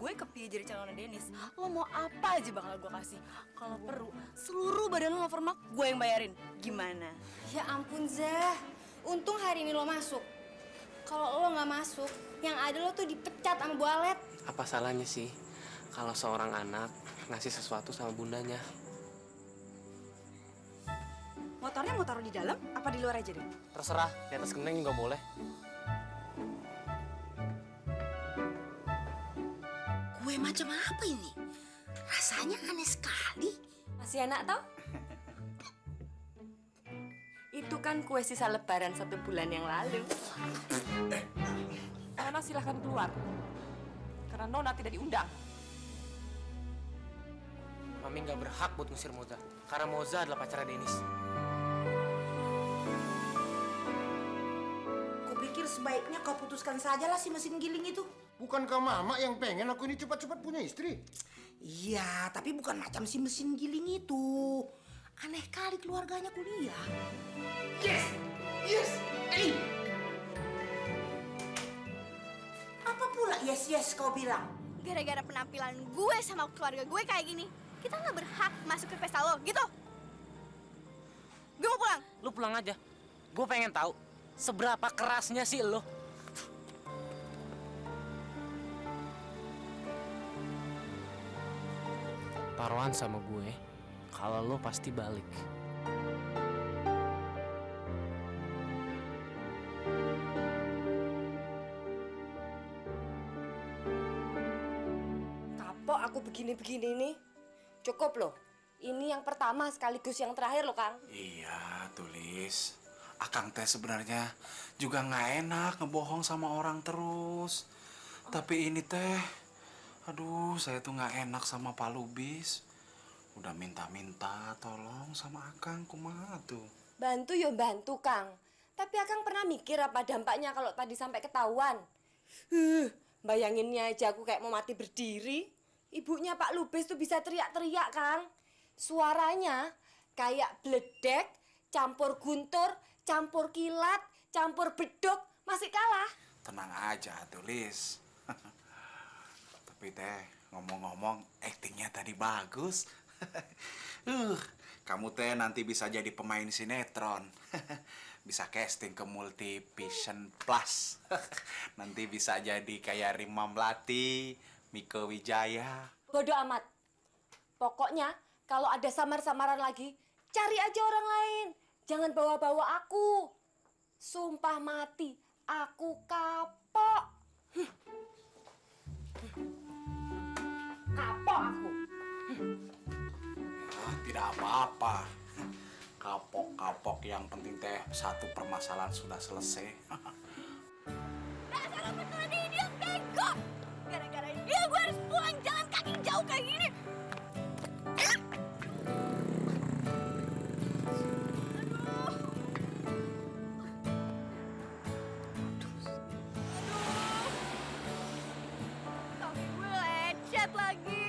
gue kepilih jadi calon Dennis, lo mau apa aja bakal gue kasih. Kalau perlu, seluruh badan lo over mark gue yang bayarin. Gimana? Ya ampun, Zah. Untung hari ini lo masuk. Kalau lo nggak masuk, yang ada lo tuh dipecat sama Bu Alet. Apa salahnya sih kalau seorang anak ngasih sesuatu sama bundanya? Motornya mau taruh di dalam apa di luar aja deh? Terserah, di atas genteng juga boleh. Kue macam apa ini? Rasanya aneh sekali. Masih enak tau? Itu kan kue sisa lebaran 1 bulan yang lalu. Nona silahkan keluar. Karena Nona tidak diundang. Mami nggak berhak buat ngusir Moza. Karena Moza adalah pacarnya Dennis. Kupikir sebaiknya kau putuskan sajalah si mesin giling itu. Bukankah Mama yang pengen aku ini cepat-cepat punya istri? Iya, tapi bukan macam si mesin giling itu. Aneh kali keluarganya kuliah. Yes! Yes! Eh! Apa pula yes kau bilang? Gara-gara penampilan gue sama keluarga gue kayak gini, kita nggak berhak masuk ke pesta lo, gitu? Gue mau pulang. Lu pulang aja. Gue pengen tahu seberapa kerasnya sih lo. Taruhan sama gue, kalau lo pasti balik. Kapok aku begini-begini nih. Cukup loh. Ini yang pertama sekaligus yang terakhir loh, Kang. Iya, Tulis. Akang teh sebenarnya juga nggak enak ngebohong sama orang terus. Tapi ini teh, aduh, saya tuh nggak enak sama Pak Lubis. Udah minta-minta tolong sama Akang, kumaha tuh. Bantu ya bantu, Kang. Tapi Akang pernah mikir apa dampaknya kalau tadi sampai ketahuan? Bayanginnya aja aku kayak mau mati berdiri. Ibunya Pak Lubis tuh bisa teriak-teriak, Kang. Suaranya kayak bledek, campur guntur, campur kilat, campur beduk, masih kalah. Tenang aja, Tulis. Tapi teh, ngomong-ngomong, aktingnya tadi bagus. Kamu teh nanti bisa jadi pemain sinetron. Bisa casting ke Multivision Plus. Nanti bisa jadi kayak Rima Melati, Mike Wijaya. Bodoh amat. Pokoknya kalau ada samar-samaran lagi, cari aja orang lain. Jangan bawa-bawa aku. Sumpah mati, aku kapok. Kapok aku. Tidak apa-apa. Kapok-kapok yang penting teh satu permasalahan sudah selesai. Dasar lo beneran idiot bego! Gara-gara dia gue harus pulang jalan kaki jauh kayak gini. Kaki gue lecet lagi.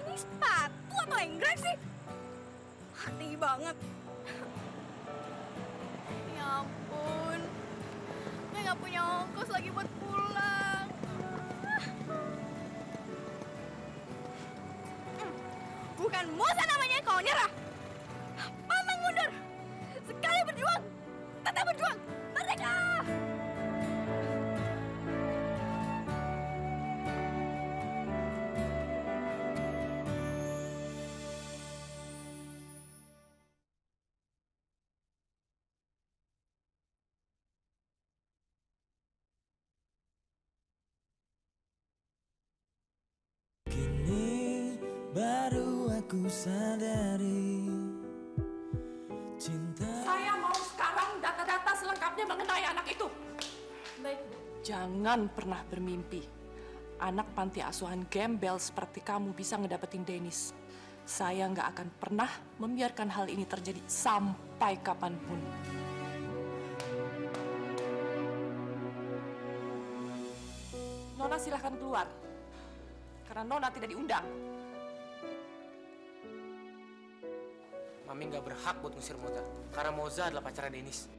Ini sepatu atau enggrek sih? Tinggi banget. Ya ampun. Gue nggak punya ongkos lagi buat pulang. Bukan Moza namanya kau nyerah. Pantang mundur. Sekali berjuang, tetap berjuang. Merdeka! Kini baru aku sadari cinta. Saya mau sekarang data-data selengkapnya mengenai anak itu. Baik, Bu. Jangan pernah bermimpi anak panti asuhan gembel seperti kamu bisa ngedapetin Dennis. Saya nggak akan pernah membiarkan hal ini terjadi sampai kapanpun. Nona silahkan keluar. Karena Nona tidak diundang. Mami nggak berhak buat ngusir Moza. Karena Moza adalah pacarnya Dennis.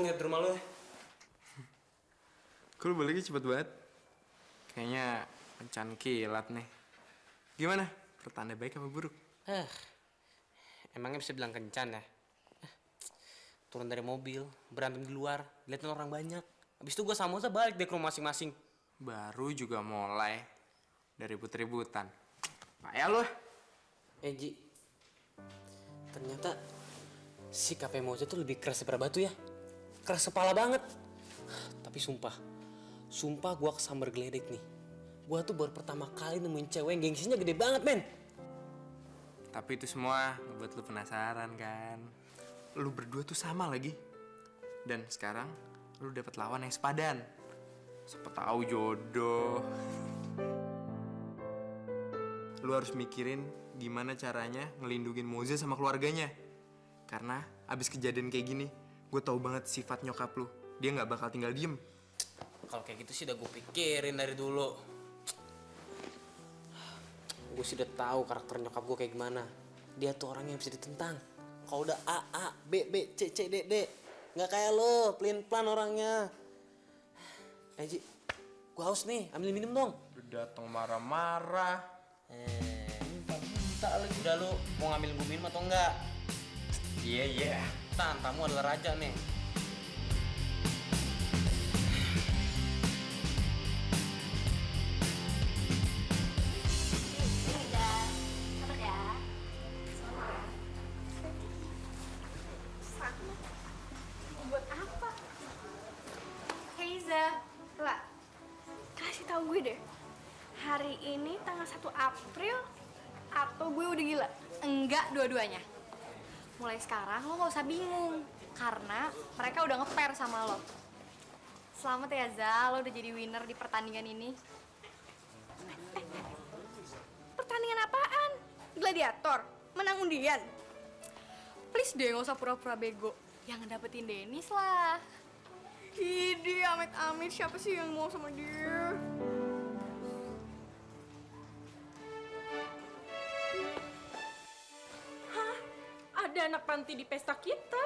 gue ngeliat di rumah lo ya. Kok lu baliknya cepet banget? Kayaknya kencan kilat nih. Gimana? Pertanda baik apa buruk? Emangnya bisa bilang kencan ya? Turun dari mobil, berantem di luar, liatin orang banyak. Habis itu gue sama Moza balik deh ke rumah masing-masing. Baru juga mulai dari ribut-ributan. Payah lu. Ji, ternyata sikapnya Moza tuh lebih keras daripada batu ya. Keras kepala banget. Tapi sumpah gue kesambar geledek nih. Gue tuh baru pertama kali nemuin cewek yang gengsinya gede banget, men. Tapi itu semua ngebuat lu penasaran kan? Lu berdua tuh sama lagi. Dan sekarang lu dapet lawan yang sepadan. Siapa tahu jodoh. Lu harus mikirin gimana caranya ngelindungin Moza sama keluarganya. Karena abis kejadian kayak gini, gue tahu banget sifat nyokap lu. Dia nggak bakal tinggal diem. Kalau kayak gitu sih udah gue pikirin dari dulu. Gue sih udah tahu karakter nyokap gue kayak gimana. Dia tuh orang yang bisa ditentang. Kalau udah A, B, C, D, nggak kayak lo, pelin-pelan orangnya. Ji, gue haus nih, ambil minum dong. Udah datang marah-marah. Minta lagi. Udah lo mau ngambil gue minum atau enggak? Iya. Tamu adalah raja nih. Lah, kasih tahu gue deh. Hari ini tanggal 1 April atau gue udah gila? Enggak, dua-duanya. Mulai sekarang lo gak usah bingung. Karena mereka udah nge-pair sama lo. Selamat ya, Za. Lo udah jadi winner di pertandingan ini. Pertandingan apaan? Gladiator? Menang undian? Please deh, gak usah pura-pura bego. Yang dapetin Dennis lah. Idi, amit-amit. Siapa sih yang mau sama dia? Hah? Ada anak panti di pesta kita.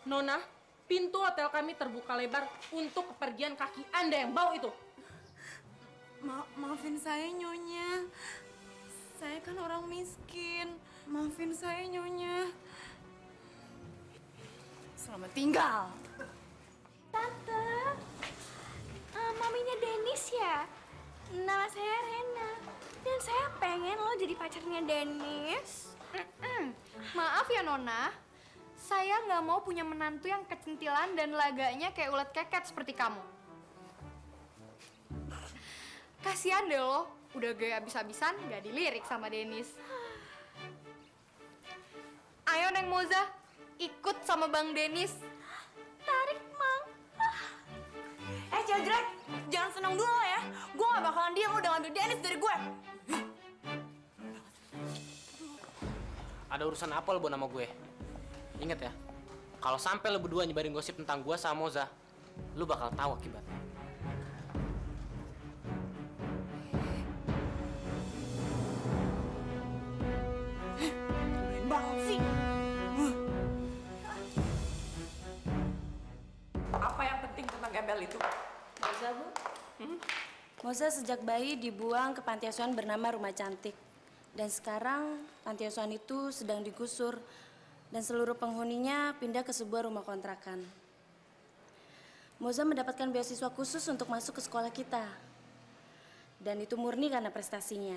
Nona, pintu hotel kami terbuka lebar untuk kepergian kaki Anda yang bau itu. Maafin saya, Nyonya. Saya kan orang miskin. Maafin saya, Nyonya. Selamat tinggal. Tante, maminya Dennis ya? Nama saya Rena. Dan saya pengen lo jadi pacarnya Dennis. Maaf ya, Nona. Saya nggak mau punya menantu yang kecentilan dan laganya kayak ulet keket seperti kamu. Kasian deh lo, udah gaya abis-abisan gak dilirik sama Dennis. Ayo, Neng Moza, ikut sama Bang Dennis. Tarik, Mang. Jelek, jangan senang dulu ya. Gue gak bakalan diam udah ngambil Dennis dari gue. Ada urusan apa lo buat nama gue? Ingat ya, kalau sampai lo berdua nyebarin gosip tentang gue sama Moza, lo bakal tahu akibatnya. Banget sih. Apa yang penting tentang gembel itu? Moza, Bu. Moza sejak bayi dibuang ke panti asuhan bernama Rumah Cantik. Dan sekarang panti asuhan itu sedang digusur dan seluruh penghuninya pindah ke sebuah rumah kontrakan. Moza mendapatkan beasiswa khusus untuk masuk ke sekolah kita. Dan itu murni karena prestasinya.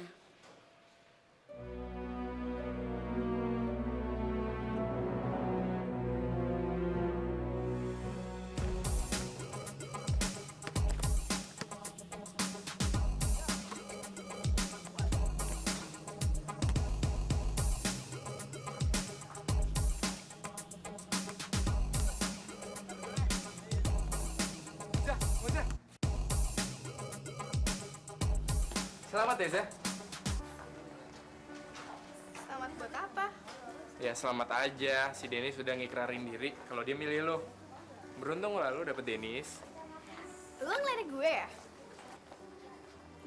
Selamat ya, Zah. Selamat buat apa? Ya selamat aja, si Dennis sudah ngikrarin diri kalau dia milih lo. Beruntung lah lo dapet Dennis. Lo ngelirik gue ya?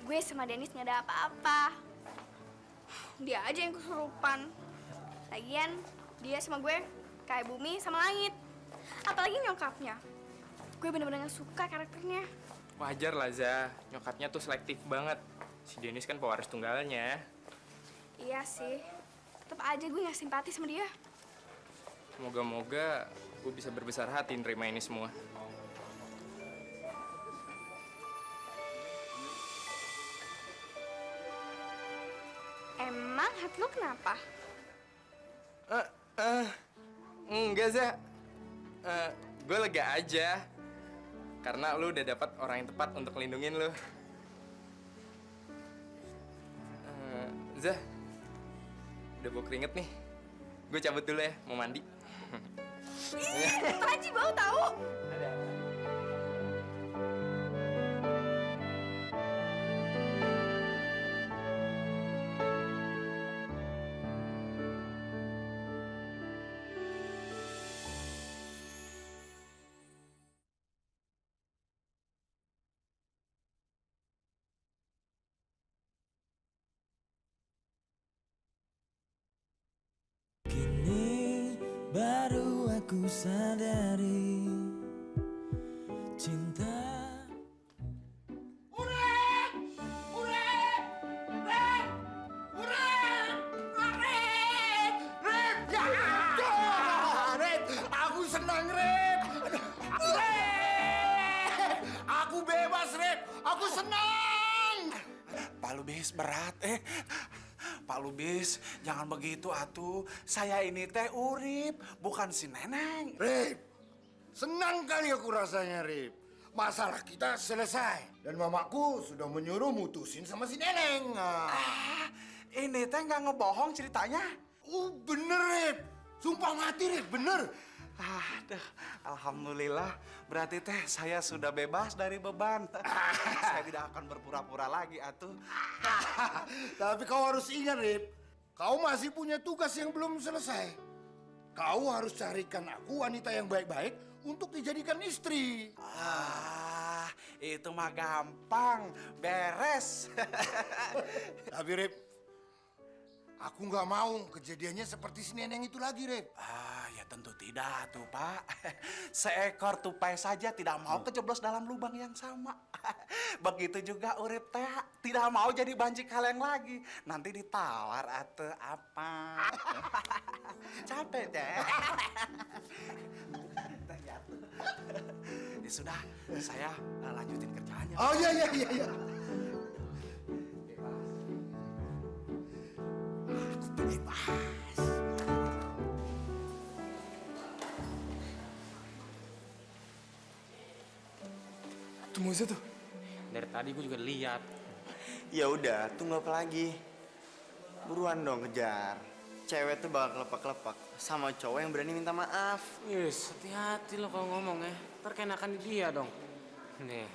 Gue sama Dennis nggak ada apa-apa. Dia aja yang kesurupan. Lagian dia sama gue kayak bumi sama langit. Apalagi nyokapnya. Gue bener-bener gak suka karakternya. Wajar lah, Za. Nyokapnya tuh selektif banget. Si Dennis kan pewaris tunggalnya. Iya sih. Tetep aja gue gak simpati sama dia. Moga-moga gue bisa berbesar hati nerima ini semua. Emang hati lo kenapa? Enggak, Za. Gue lega aja. Karena lu udah dapat orang yang tepat untuk ngelindungin lu. Za, udah bau keringet nih. Gue cabut dulu ya, mau mandi. Ih, Taji bau tahu. Kini baru aku sadari cinta. Aku senang, Rep. Rep! Aku bebas, Rep. Aku senang. Pak Lubis berat, Pak Lubis, jangan begitu atuh. Saya ini teh Urip, bukan si Neneng. Rip, senang kali aku rasanya, Rip. Masalah kita selesai. Dan mamaku sudah menyuruh mutusin sama si Neneng. Ini teh nggak ngebohong ceritanya. Bener, Rip. Sumpah mati, Rip. Bener. Aduh, alhamdulillah. Berarti teh saya sudah bebas dari beban. Saya tidak akan berpura-pura lagi, atuh. Tapi kau harus ingat, Rip. Kau masih punya tugas yang belum selesai. Kau harus carikan aku wanita yang baik-baik untuk dijadikan istri. Itu mah gampang. Beres. Tapi, Rip, aku nggak mau kejadiannya seperti si Neneng itu lagi, Rip. Ya tentu tidak tuh, Pak. Seekor tupai saja tidak mau kejeblos dalam lubang yang sama. Begitu juga Urip teh tidak mau jadi banci kaleng lagi. Nanti ditawar atau apa. Capek deh. Ya sudah, saya lanjutin kerjaannya. Oh iya. Aku bebas. Tuh Moza tuh. Dari tadi gue juga lihat. Ya udah, tunggu apa lagi? Buruan dong kejar. Cewek tuh bakal kelepak-kelepak sama cowok yang berani minta maaf. Yes, hati-hati lo kalau ngomong ya. Ntar keenakan di dia dong. Nih,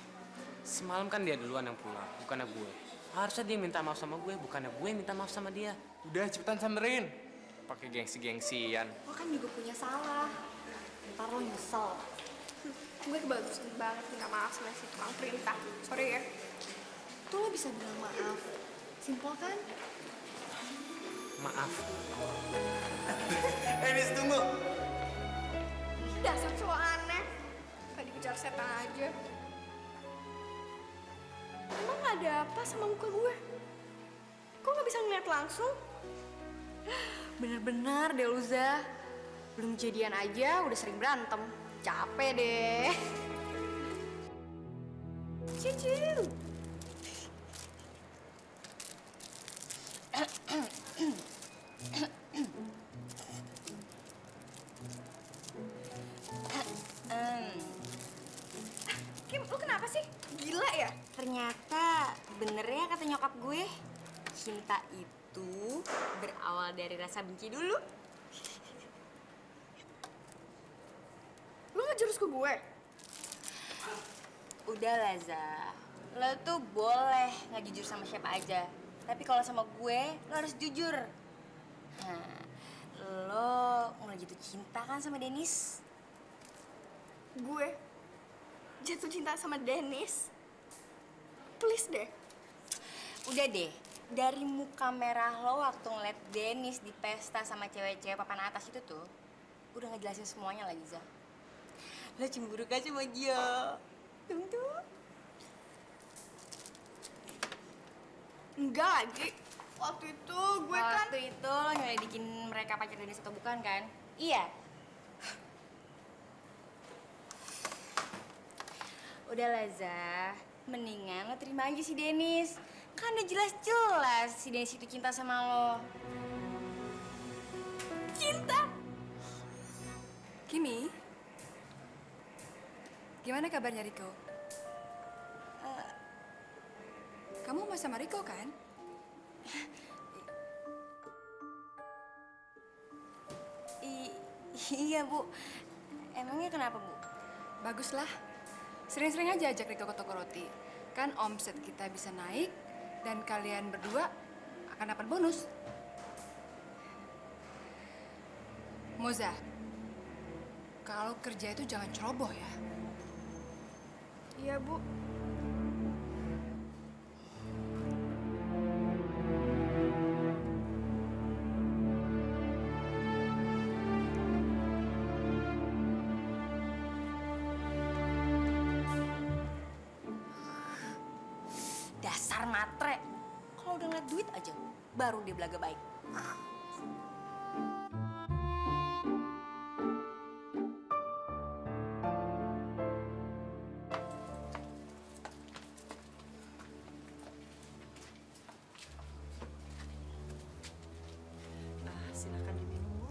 semalam kan dia duluan yang pulang, bukannya gue. Harusnya dia minta maaf sama gue, bukannya gue minta maaf sama dia. Udah cepetan samperin. Pakai gengsi-gengsian. Lo kan juga punya salah. Ntar lo nyesel. Gue kebagusan banget minta maaf sama si tukang perintah. Sorry ya. Tuh lo bisa bilang maaf. Simpel kan? Maaf. Nis, tunggu. Dasar cowok aneh. Kayak dikejar setan aja. Emang ada apa sama muka gue? Kok gak bisa ngeliat langsung? Bener-bener deh Luza. Belum jadian aja udah sering berantem. Capek deh. Cicil. Kim, lu kenapa sih? Gila ya? Ternyata bener ya kata nyokap gue, cinta itu berawal dari rasa benci dulu. Lu ngejurus ke gue? Udah lah, Za. Lo tuh boleh nggak jujur sama siapa aja. Tapi kalau sama gue, lo harus jujur. Nah, lo mulai jatuh cinta kan sama Dennis? Gue jatuh cinta sama Dennis? Please deh. Udah deh, dari muka merah lo waktu ngeliat Dennis di pesta sama cewek-cewek papan atas itu tuh, udah ngejelasin semuanya lagi, Za. Lo cemburu kan sama dia? Tuh. Enggak lagi. Waktu itu gue kan... Waktu itu lo nyelidikin mereka pacar Dennis atau bukan kan? Iya. Udah lah, Zah. Mendingan lo terima aja si Dennis. Kan udah jelas-jelas si Dennis itu cinta sama lo. Cinta? Kimi? Gimana kabarnya Riko? Kamu mau sama Riko kan? Iya, Bu. Emangnya kenapa, Bu? Baguslah. Sering-sering aja ajak Riko ke toko roti. Kan omset kita bisa naik dan kalian berdua akan dapat bonus. Moza, kalau kerja itu jangan ceroboh ya. Iya, Bu. Dasar matre. Kalau udah ngeliat duit aja, baru dia belaga baik. Silakan diminum, Bu.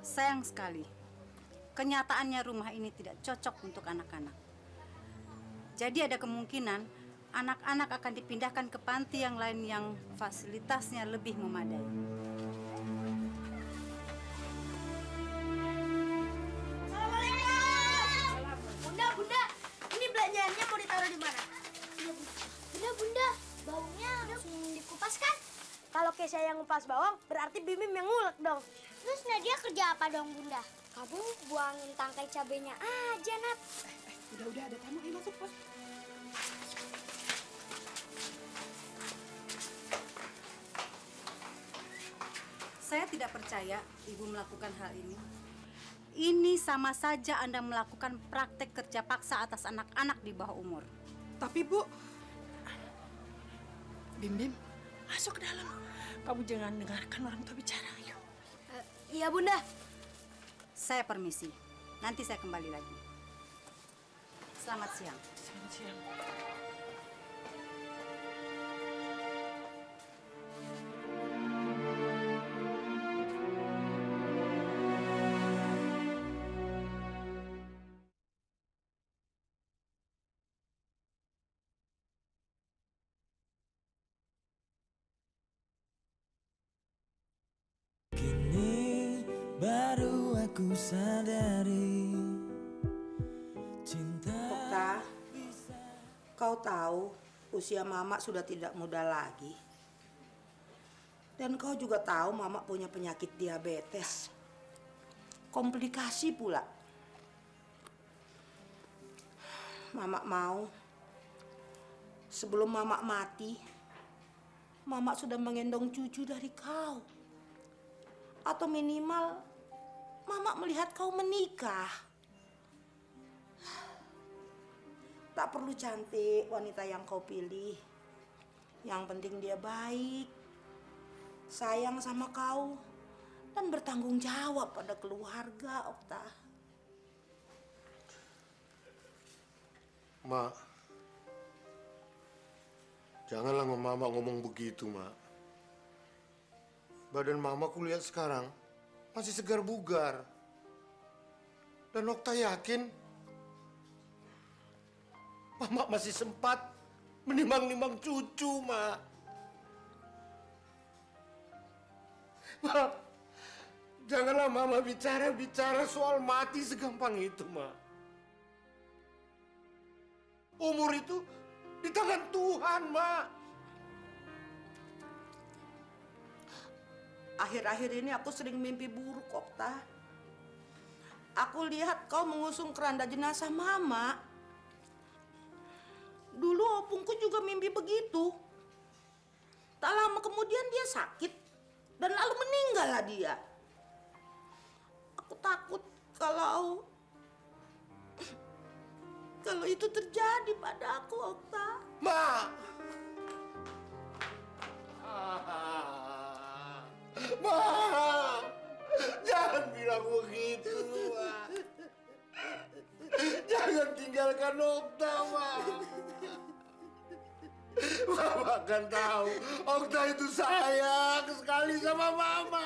Sayang sekali, kenyataannya rumah ini tidak cocok untuk anak-anak. Jadi ada kemungkinan anak-anak akan dipindahkan ke panti yang lain yang fasilitasnya lebih memadai. Bunda, ini belanjaannya mau ditaruh di mana? Bunda, baunya langsung dikupas kan? Kalau Kesha yang ngupas bawang, berarti Bimim yang ngulek dong. Terus Nadia kerja apa dong, Bunda? Kamu buangin tangkai cabenya aja, Nat. Udah ada tamu, ayo masuk, Bos. Saya tidak percaya Ibu melakukan hal ini. Ini sama saja Anda melakukan praktek kerja paksa atas anak-anak di bawah umur. Tapi, Bu, Bim, masuk ke dalam. Kamu jangan dengarkan orang tua bicara, ayo. Iya, Bunda. Saya permisi. Nanti saya kembali lagi. Selamat siang. Selamat siang. Kini baru aku sadari cinta. Okta, kau tahu usia Mama sudah tidak muda lagi. Dan kau juga tahu Mama punya penyakit diabetes. Komplikasi pula. Mama mau sebelum Mama mati, Mama sudah menggendong cucu dari kau. Atau minimal Mama melihat kau menikah. Tak perlu cantik wanita yang kau pilih. Yang penting dia baik, sayang sama kau, dan bertanggung jawab pada keluarga, Okta. Mak, janganlah Mama ngomong begitu, Mak. Badan Mama kulihat sekarang masih segar bugar. Dan Okta yakin Mama masih sempat menimbang-nimbang cucu, Mak. Mak, janganlah Mama bicara soal mati segampang itu, Mak. Umur itu di tangan Tuhan, Mak. Akhir-akhir ini aku sering mimpi buruk, Okta. Aku lihat kau mengusung keranda jenazah Mama. Dulu opungku juga mimpi begitu. Tak lama kemudian dia sakit, Dan lalu meninggallah dia. Aku takut kalau itu terjadi pada aku, Okta. Ma! Ma! Jangan bilang begitu, Ma. Jangan tinggalkan Okta, Ma. Mama kan tahu Okta itu sayang sekali sama Mama.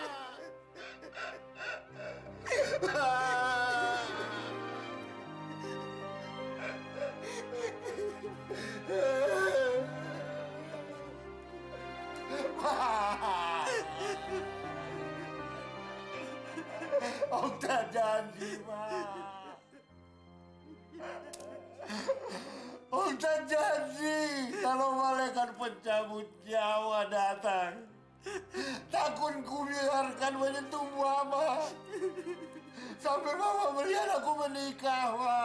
Okta janji, Ma. Okta janji kalau malaikat pencabut nyawa datang, takut ku biarkan menyentuh Mama sampai Mama melihat aku menikah, Ma.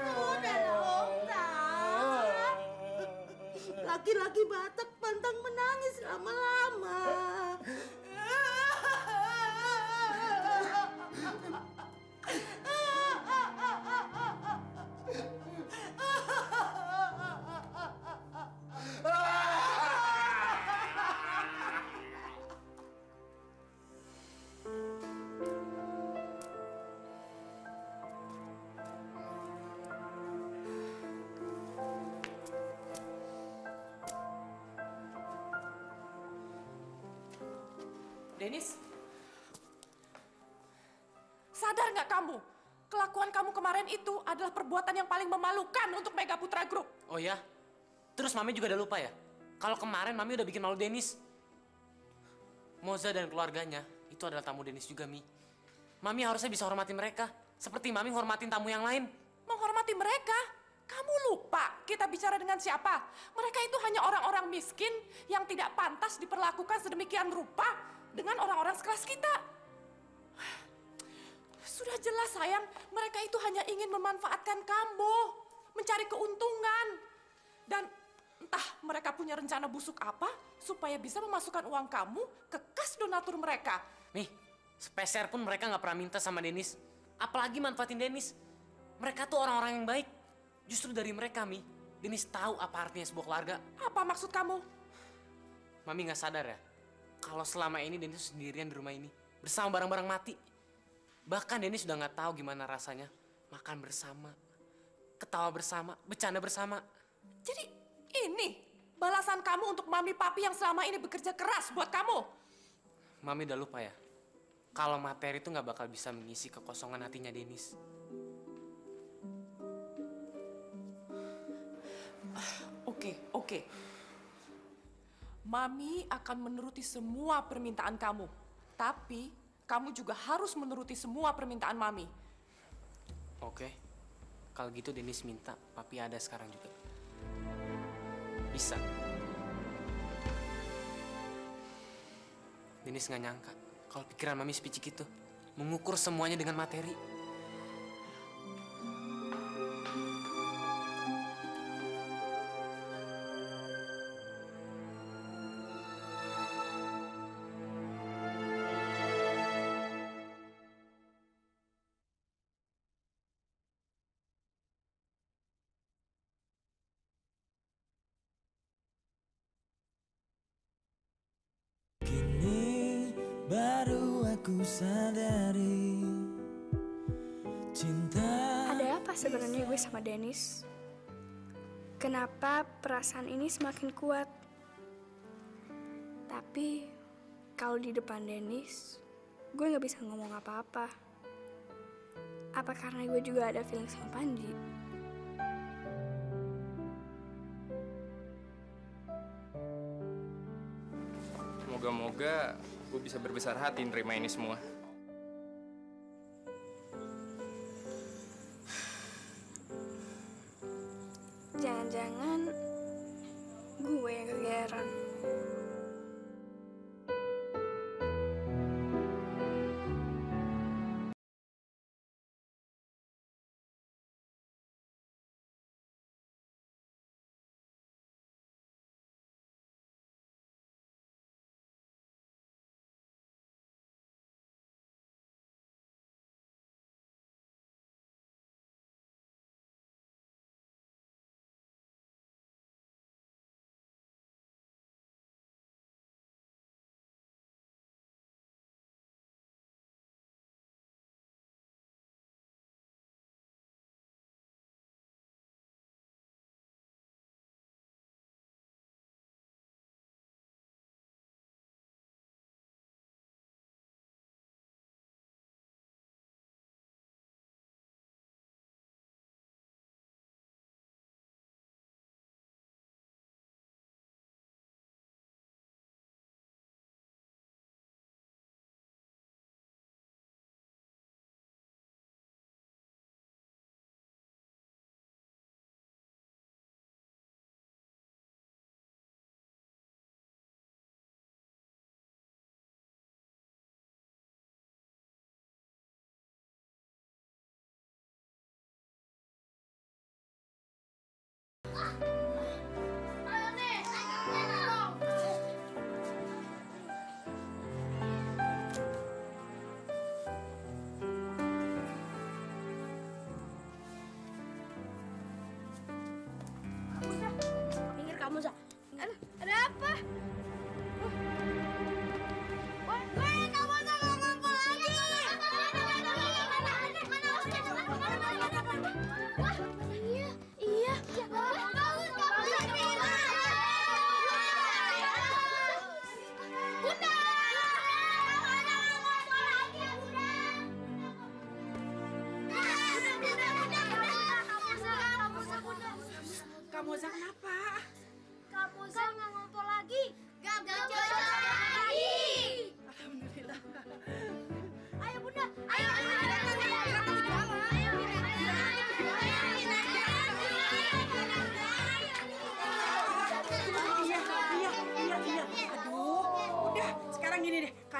Udahlah, Okta. Laki-laki Batak pantang menangis lama-lama. Denis, sadar nggak kamu? Kelakuan kamu kemarin itu adalah perbuatan yang paling memalukan untuk Mega Putra Group. Oh ya? Terus Mami juga udah lupa ya? Kalau kemarin Mami udah bikin malu Denis. Moza dan keluarganya itu adalah tamu Denis juga, Mi. Mami harusnya bisa hormatin mereka. Seperti Mami hormatin tamu yang lain. Menghormati mereka? Kamu lupa kita bicara dengan siapa? Mereka itu hanya orang-orang miskin yang tidak pantas diperlakukan sedemikian rupa dengan orang-orang sekelas kita. Sudah jelas sayang, mereka itu hanya ingin memanfaatkan kamu, mencari keuntungan. Dan entah mereka punya rencana busuk apa supaya bisa memasukkan uang kamu ke kas donatur mereka. Nih, sepeser pun mereka nggak pernah minta sama Denis. Apalagi manfaatin Denis. Mereka tuh orang-orang yang baik. Justru dari mereka, Mi, Denis tahu apa artinya sebuah keluarga. Apa maksud kamu? Mami nggak sadar ya? Kalau selama ini Denis sendirian di rumah ini. Bersama barang-barang mati. Bahkan Denis sudah nggak tahu gimana rasanya makan bersama, ketawa bersama, bercanda bersama. Jadi ini balasan kamu untuk mami papi yang selama ini bekerja keras buat kamu. Mami udah lupa ya? Kalau materi itu nggak bakal bisa mengisi kekosongan hatinya Denis. Oke. Mami akan menuruti semua permintaan kamu. Tapi kamu juga harus menuruti semua permintaan Mami. Oke. Kalau gitu Denis minta papi ada sekarang juga. Bisa. Denis nggak nyangka kalau pikiran Mami sepicik itu. Mengukur semuanya dengan materi. Baru aku sadari cinta. Ada apa sebenarnya gue sama Denis? Kenapa perasaan ini semakin kuat? Tapi kalau di depan Denis, gue nggak bisa ngomong apa-apa. Apa karena gue juga ada feeling sama Panji? Moga-moga gue bisa berbesar hati nerima ini semua. Jangan-jangan gue yang kegeeran.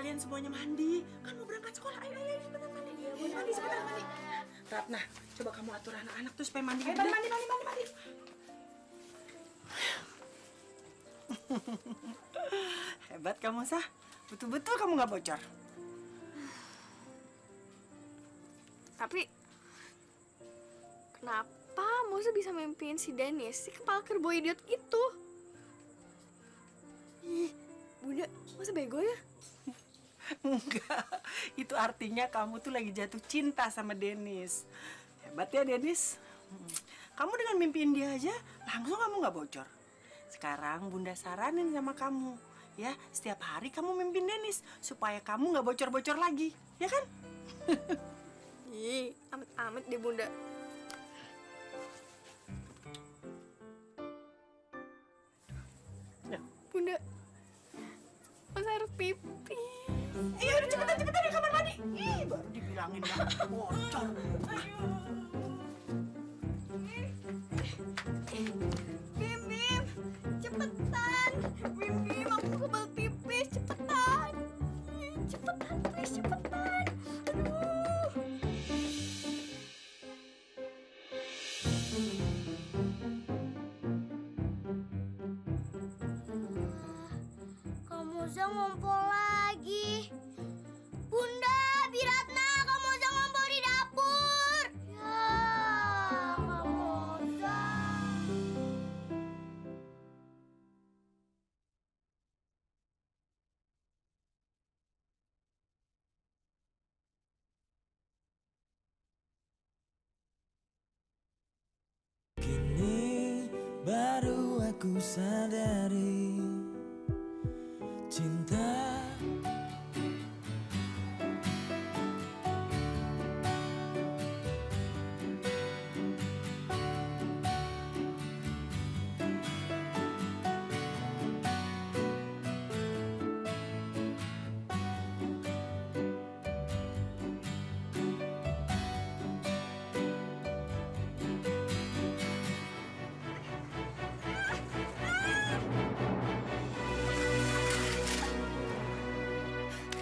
kalian semuanya mandi. Kan mau berangkat sekolah. Ayo, cepetan mandi. Mandi, cepetan mandi. Ratna, coba kamu atur anak-anak tuh supaya mandi. Mandi. Hebat kamu, Sah. Betul-betul kamu nggak bocor. Tapi kenapa Moza bisa mimpiin si Dennis, si kepala kerbau idiot itu? Ih, Bunda, masa bego ya? Enggak, itu artinya kamu tuh lagi jatuh cinta sama Dennis. Hebat ya, Dennis. Kamu dengan mimpiin dia aja, langsung kamu nggak bocor. Sekarang Bunda saranin sama kamu, ya setiap hari kamu mimpiin Dennis supaya kamu nggak bocor-bocor lagi, ya kan? Ih, amit-amit deh Bunda. Bunda, masa harus pipi? Iya, udah cepetan di kamar mandi. Ih, baru dibilangin nggak bocor. Bim, cepetan. Bim, aku kebal pipis, cepetan. Cepetan, please, cepetan. Aduh. Kamuza ngompol lagi. Bunda, Biratna, Kamuza ngompol di dapur. Ya, Kamuza. Kini baru aku sadari cinta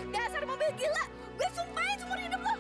Dasar mobil gila, gue sumpahin seumur hidup lo.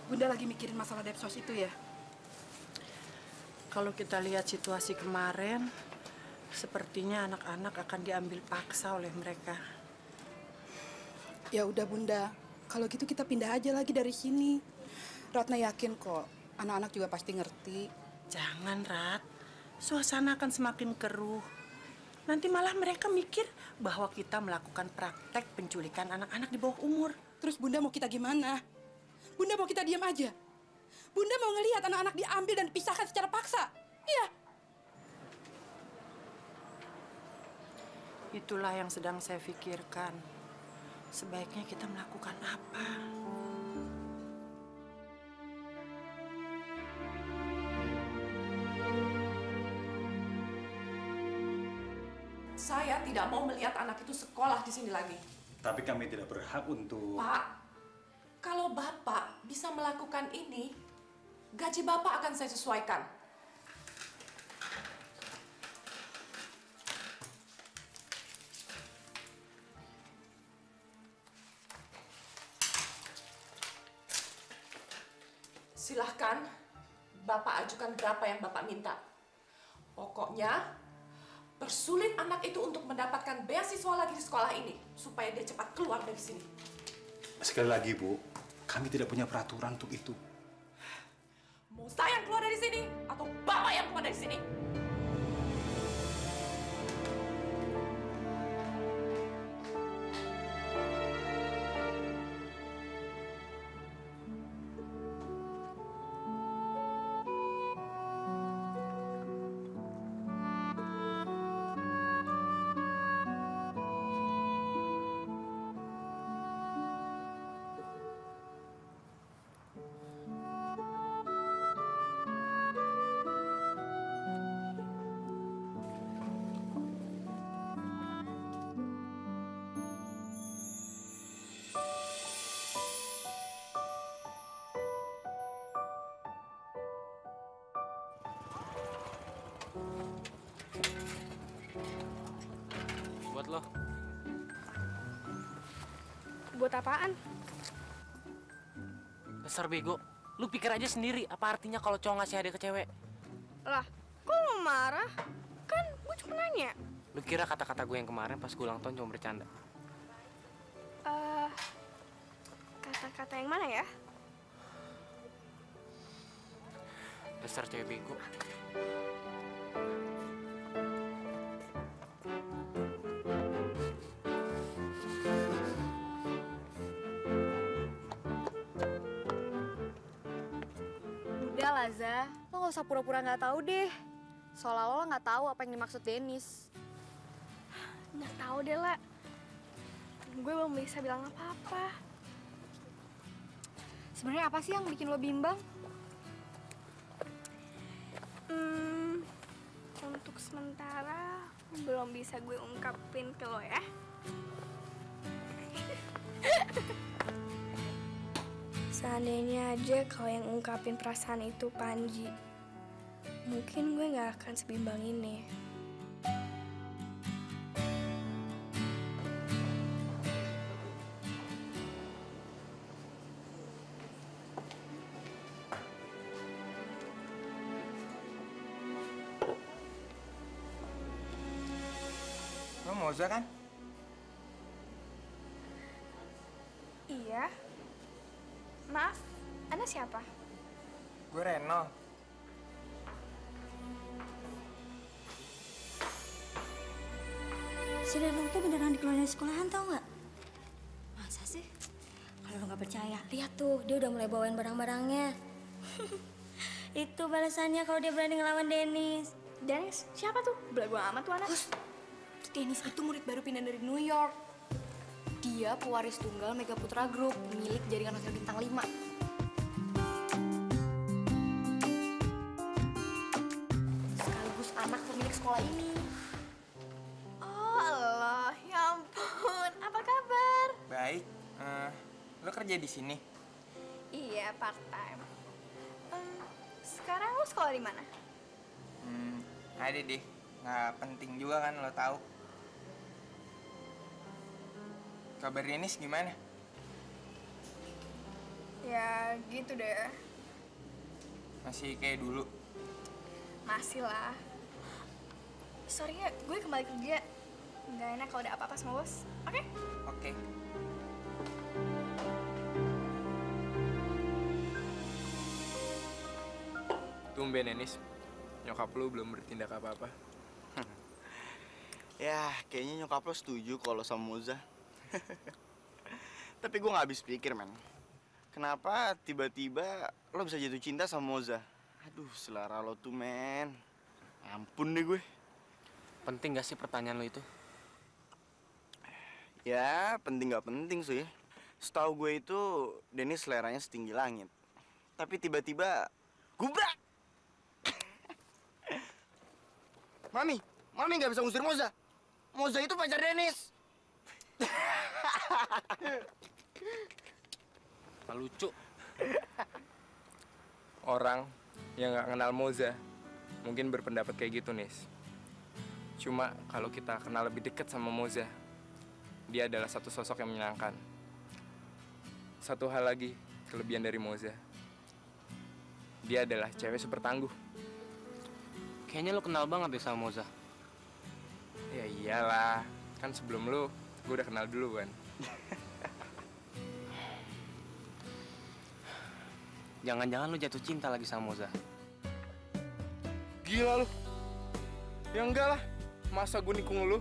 Bunda lagi mikirin masalah Depsos itu ya. Kalau kita lihat situasi kemarin, sepertinya anak-anak akan diambil paksa oleh mereka. Ya udah Bunda, kalau gitu kita pindah aja lagi dari sini. Ratna yakin kok, anak-anak juga pasti ngerti. Jangan, Rat. Suasana akan semakin keruh. Nanti malah mereka mikir bahwa kita melakukan praktek penculikan anak-anak di bawah umur. Terus Bunda mau kita gimana? Bunda mau kita diam aja? Bunda mau ngelihat anak-anak diambil dan dipisahkan secara paksa? Iya. Itulah yang sedang saya pikirkan. Sebaiknya kita melakukan apa? Saya tidak mau melihat anak itu sekolah di sini lagi. Tapi kami tidak berhak untuk... Pak, kalau Bapak bisa melakukan ini, gaji Bapak akan saya sesuaikan. Silahkan Bapak ajukan berapa yang Bapak minta. Pokoknya, persulit anak itu untuk mendapatkan beasiswa lagi di sekolah ini, supaya dia cepat keluar dari sini. Sekali lagi, Bu, kami tidak punya peraturan untuk itu. Mau saya yang keluar dari sini, atau Bapak yang keluar dari sini? lo. Buat apaan? Dasar bego. Lu pikir aja sendiri apa artinya kalau cowok ngasih hadiah ke cewek. Lah, kok lo marah? Kan gue cuma nanya. Lu kira kata-kata gue yang kemarin pas gue ulang tahun cuma bercanda? Kata-kata yang mana ya? Dasar cewek bego. Udah lah, Za. Lo gak usah pura-pura gak tahu deh. Soalnya lo gak tahu apa yang dimaksud Dennis. Nggak tahu deh, La. Gue belum bisa bilang apa-apa. Sebenarnya apa sih yang bikin lo bimbang? Untuk sementara belum bisa gue ungkapin ke lo ya. Seandainya aja kalau yang ungkapin perasaan itu Panji, mungkin gue nggak akan sebimbang ini. Lo Moza kan? Iya. Maaf, Anda siapa? Gue Reno. Si Reno tuh beneran dikeluarin dari sekolahan, tau nggak? Masa sih? Kalau lo nggak percaya, lihat tuh, dia udah mulai bawain barang-barangnya. Itu balasannya kalau dia berani ngelawan Dennis. Dennis? Siapa tuh? Belagu amat tuh anak. Dennis itu murid baru pindah dari New York. Dia pewaris tunggal Mega Putra Group, milik jaringan hotel bintang 5. Sekaligus anak pemilik sekolah ini. Oh Allah, ya ampun. Apa kabar? Baik. Lo kerja di sini? Iya, part time. Sekarang lo sekolah di mana? Ada deh. Nggak penting juga kan lo tahu. Kabar Dennis gimana? Ya gitu deh. Masih kayak dulu? Masih lah. Sorry ya, gue kembali kerja. Nggak enak kalau ada apa-apa sama bos. Oke? Oke. Tumben Dennis, nyokap lu belum bertindak apa-apa. Ya, kayaknya nyokap lo setuju kalau sama Moza. Tapi gue gak habis pikir, men. Kenapa tiba-tiba lo bisa jatuh cinta sama Moza? Aduh, selera lo tuh, men. Ampun deh gue. Penting gak sih pertanyaan lo itu? Ya, penting gak penting sih. Setahu gue itu, Dennis seleranya setinggi langit. Tapi tiba-tiba, gubrak! Mami gak bisa ngusir Moza. Moza itu pacar Dennis. Gak lucu. Orang yang nggak kenal Moza mungkin berpendapat kayak gitu, Nis. Cuma kalau kita kenal lebih dekat sama Moza, dia adalah satu sosok yang menyenangkan. Satu hal lagi, kelebihan dari Moza, dia adalah cewek super tangguh. Kayaknya lo kenal banget deh sama Moza. Ya iyalah, kan sebelum lu, gue udah kenal duluan. Jangan-jangan lu jatuh cinta lagi sama Moza. Gila lu. Ya enggak lah, masa gue nikung lu?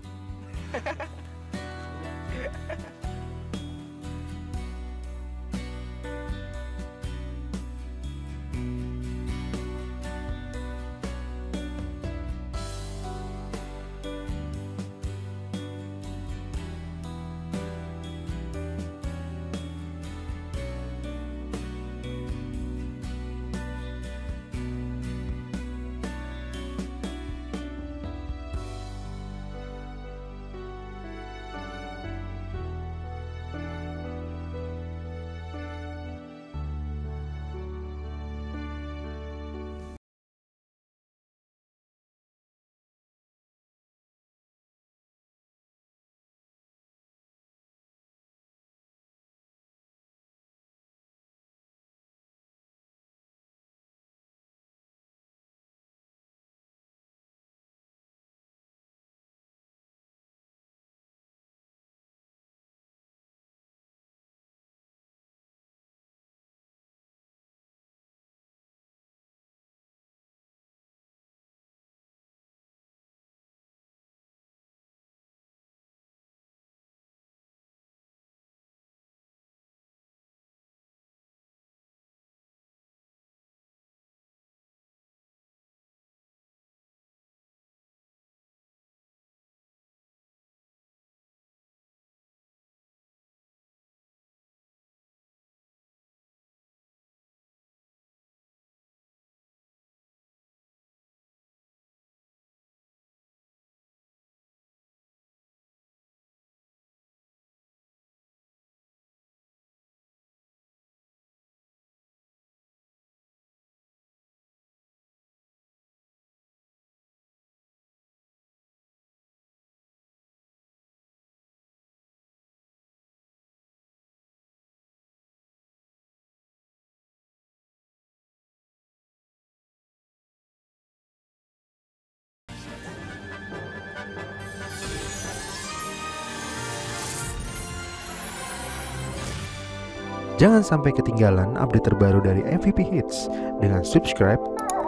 Jangan sampai ketinggalan update terbaru dari MVP Hits dengan subscribe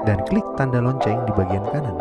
dan klik tanda lonceng di bagian kanan.